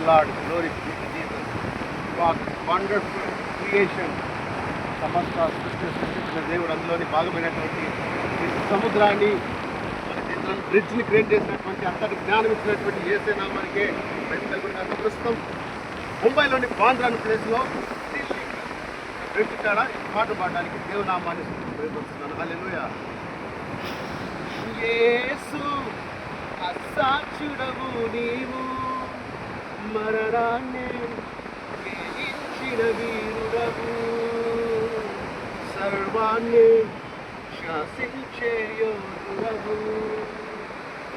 Lord. Glory be to Jesus. God, wonderful creation. సమస్త సృష్టి సృష్టించిన దేవుడు అందులోని భాగమైనటువంటి ఈ సముద్రాన్ని బ్రిడ్జ్ని క్రియేట్ చేసినటువంటి అంతటి జ్ఞానం ఇచ్చినటువంటి యేసే నామానికే ప్రస్తుతం ముంబైలోని బాంద్రా అనే ప్లేస్లో బ్రిడ్జ్ కాడ పాట పాడడానికి దేవుని నామాన్ని ప్రయత్నిస్తున్నాను. హల్లెలూయా. యేసు అసాక్షుడవు నీవు, మరణాన్ని జయించిన వీరుడవు, సర్వాన్ని శాసించే యోధుడవు,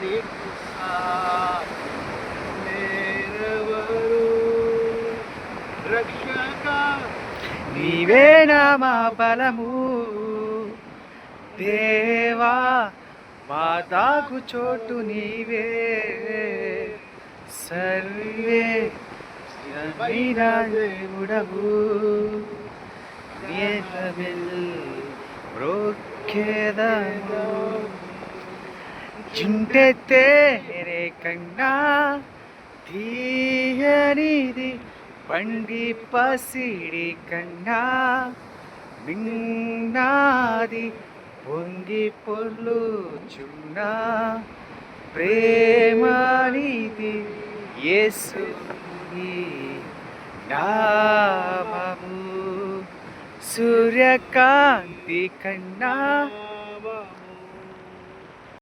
నీకు సారెవరు రక్షక నీవే నా మా బలము దేవా, మా దాగు చోటు నీవే, సర్వే దేవుడవు, జింటే తేరే కన్నా తీయనిది పండి పసిడి కన్నా మిన్నాది పొంగి పొర్లుచున్నా ప్రేమనిది యేసుని నామము, సూర్యకాంతి కన్నా